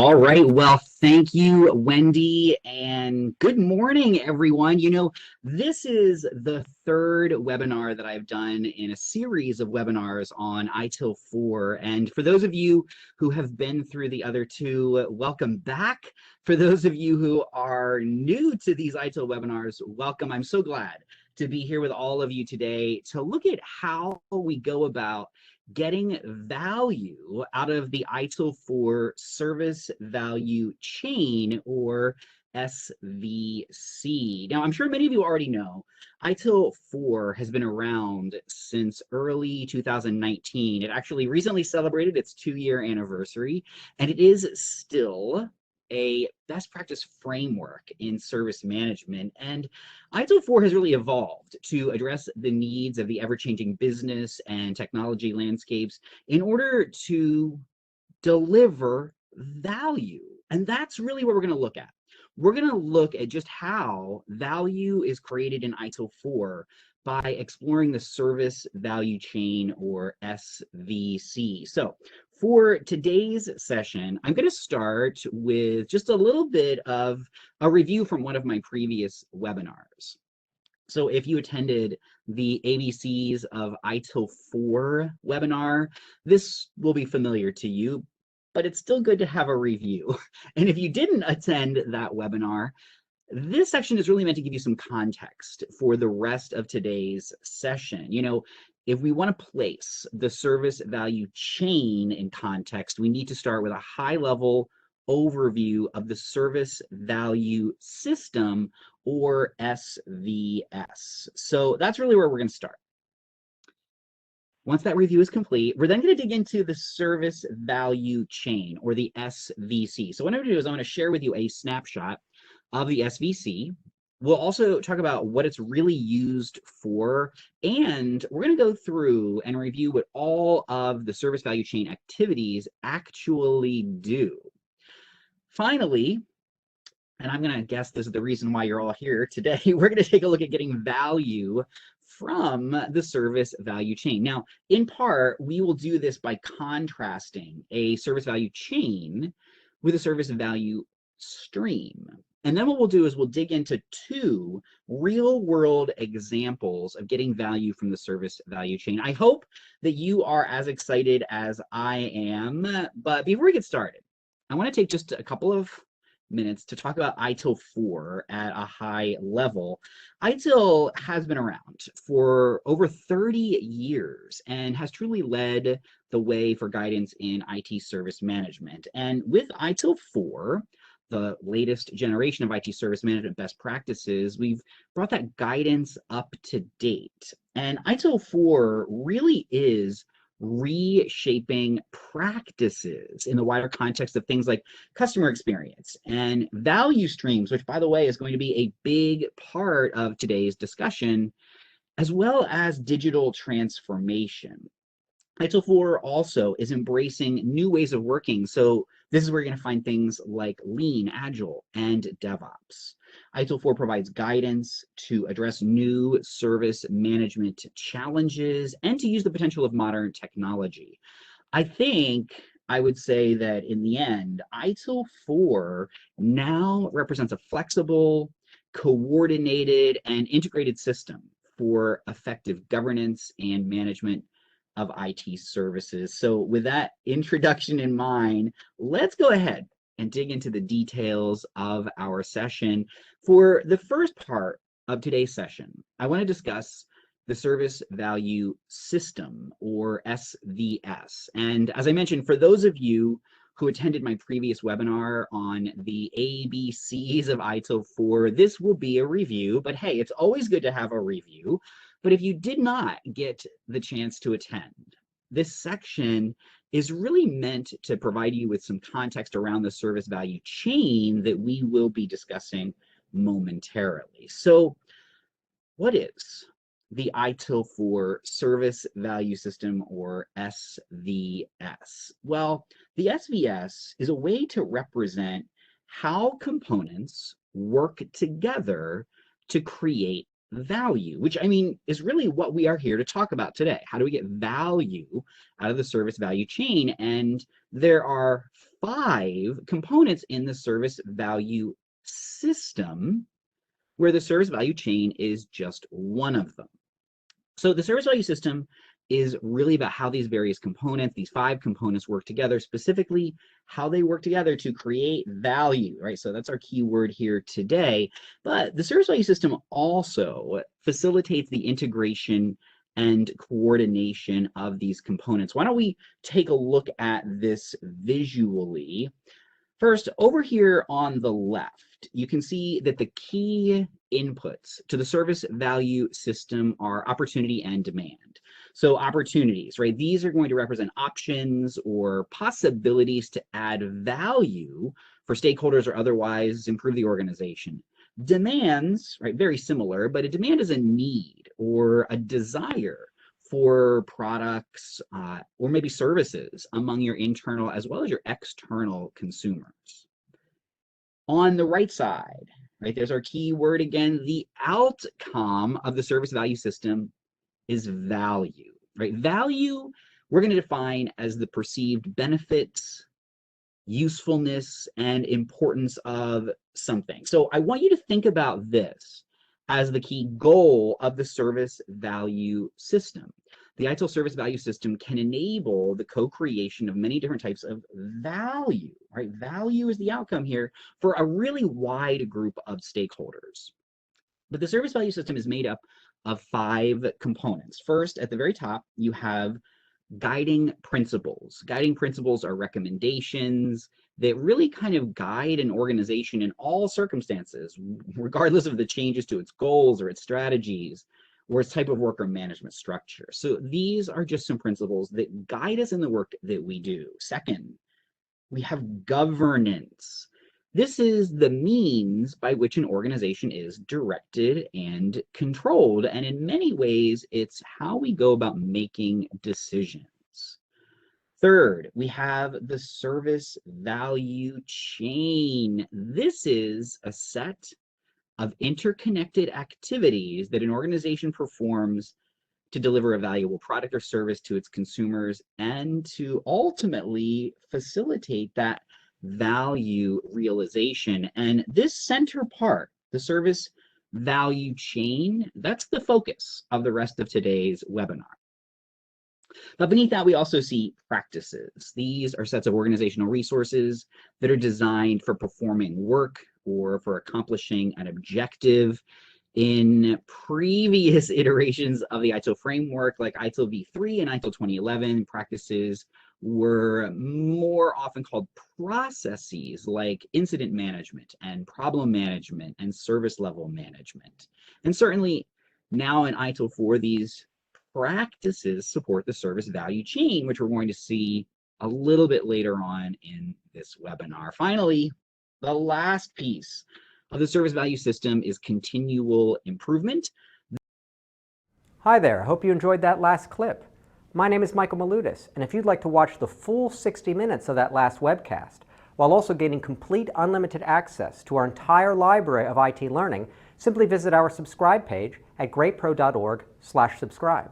All right. Well, thank you, Wendy, and good morning, everyone. This is the third webinar that I've done in a series of webinars on ITIL 4. And for those of you who have been through the other two, welcome back. For those of you who are new to these ITIL webinars, welcome. I'm so glad to be here with all of you today to look at how we go about getting value out of the ITIL 4 service value chain, or SVC. Now, I'm sure many of you already know ITIL 4 has been around since early 2019. It actually recently celebrated its 2-year anniversary, and it is still a best practice framework in service management. And ITIL 4 has really evolved to address the needs of the ever-changing business and technology landscapes in order to deliver value. And that's really what we're going to look at. We're going to look at just how value is created in ITIL 4 by exploring the service value chain, or SVC. So for today's session, I'm going to start with just a little bit of a review from one of my previous webinars. So if you attended the ABCs of ITIL 4 webinar, this will be familiar to you, but it's still good to have a review. And if you didn't attend that webinar, this section is really meant to give you some context for the rest of today's session. If we want to place the service value chain in context, we need to start with a high-level overview of the service value system, or SVS. So that's really where we're going to start. Once that review is complete, we're then going to dig into the service value chain, or the SVC. So what I'm going to do is I'm going to share with you a snapshot of the SVC. We'll also talk about what it's really used for, and we're going to go through and review what all of the service value chain activities actually do. Finally, and I'm going to guess this is the reason why you're all here today, we're going to take a look at getting value from the service value chain. Now, in part, we will do this by contrasting a service value chain with a service value stream. And then what we'll do is we'll dig into two real-world examples of getting value from the service value chain. I hope that you are as excited as I am. But before we get started, I want to take just a couple of minutes to talk about ITIL 4 at a high level. ITIL has been around for over 30 years and has truly led the way for guidance in IT service management. And with ITIL 4, the latest generation of IT service management best practices, we've brought that guidance up to date. And ITIL 4 really is reshaping practices in the wider context of things like customer experience and value streams, which, by the way, is going to be a big part of today's discussion, as well as digital transformation. ITIL 4 also is embracing new ways of working. So this is where you're going to find things like Lean, Agile, and DevOps. ITIL 4 provides guidance to address new service management challenges and to use the potential of modern technology. I think I would say that in the end, ITIL 4 now represents a flexible, coordinated, and integrated system for effective governance and management of IT services. So with that introduction in mind, let's go ahead and dig into the details of our session. For the first part of today's session, I want to discuss the service value system, or SVS. And as I mentioned, for those of you who attended my previous webinar on the ABCs of ITIL 4, this will be a review, but hey, it's always good to have a review. But if you did not get the chance to attend, this section is really meant to provide you with some context around the service value chain that we will be discussing momentarily. So what is the ITIL 4 service value system, or SVS? Well, the SVS is a way to represent how components work together to create value, which, I mean, is really what we are here to talk about today. How do we get value out of the service value chain? And there are 5 components in the service value system, where the service value chain is just one of them. So the service value system is really about how these various components, these 5 components, work together, specifically how they work together to create value, right? So that's our key word here today. But the service value system also facilitates the integration and coordination of these components. Why don't we take a look at this visually? First, over here on the left, you can see that the key inputs to the service value system are opportunity and demand. So opportunities, right? These are going to represent options or possibilities to add value for stakeholders or otherwise improve the organization. Demands, right? Very similar, but a demand is a need or a desire for products or maybe services among your internal as well as your external consumers. On the right side, right, there's our key word again. The outcome of the service value system is value, right? Value, we're going to define as the perceived benefits, usefulness, and importance of something. So I want you to think about this as the key goal of the service value system. The ITIL service value system can enable the co-creation of many different types of value, right? Value is the outcome here for a really wide group of stakeholders. But the service value system is made up of 5 components. First, at the very top, you have guiding principles. Guiding principles are recommendations that really kind of guide an organization in all circumstances, regardless of the changes to its goals or its strategies or its type of work or management structure. So these are just some principles that guide us in the work that we do. Second, we have governance. This is the means by which an organization is directed and controlled. And in many ways, it's how we go about making decisions. Third, we have the service value chain. This is a set of interconnected activities that an organization performs to deliver a valuable product or service to its consumers and to ultimately facilitate that value realization. And this center part, the service value chain, that's the focus of the rest of today's webinar. But beneath that, we also see practices. These are sets of organizational resources that are designed for performing work or for accomplishing an objective. In previous iterations of the ITIL framework, like ITIL v3 and ITIL 2011, practices were more often called processes like incident management and problem management and service level management. And certainly now in ITIL 4, these practices support the service value chain, which we're going to see a little bit later on in this webinar. Finally, the last piece of the service value system is continual improvement. Hi there, hope you enjoyed that last clip. My name is Michael Maludis, and if you'd like to watch the full 60 minutes of that last webcast, while also gaining complete unlimited access to our entire library of IT learning, simply visit our subscribe page at greatpro.org/subscribe.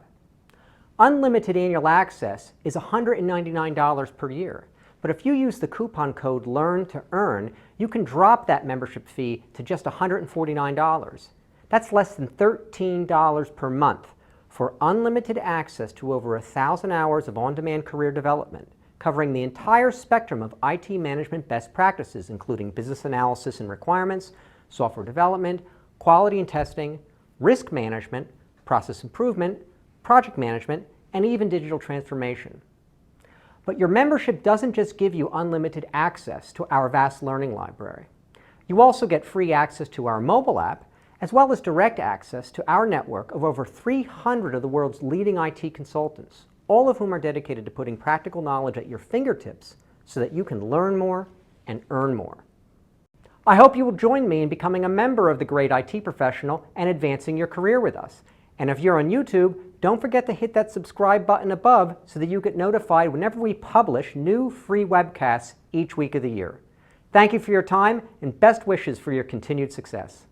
Unlimited annual access is $199 per year. But if you use the coupon code LEARN2EARN, you can drop that membership fee to just $149. That's less than $13 per month for unlimited access to over 1,000 hours of on-demand career development, covering the entire spectrum of IT management best practices, including business analysis and requirements, software development, quality and testing, risk management, process improvement, project management, and even digital transformation. But your membership doesn't just give you unlimited access to our vast learning library. You also get free access to our mobile app, as well as direct access to our network of over 300 of the world's leading IT consultants, all of whom are dedicated to putting practical knowledge at your fingertips so that you can learn more and earn more. I hope you will join me in becoming a member of the Great IT Professional and advancing your career with us. And if you're on YouTube, don't forget to hit that subscribe button above so that you get notified whenever we publish new free webcasts each week of the year. Thank you for your time and best wishes for your continued success.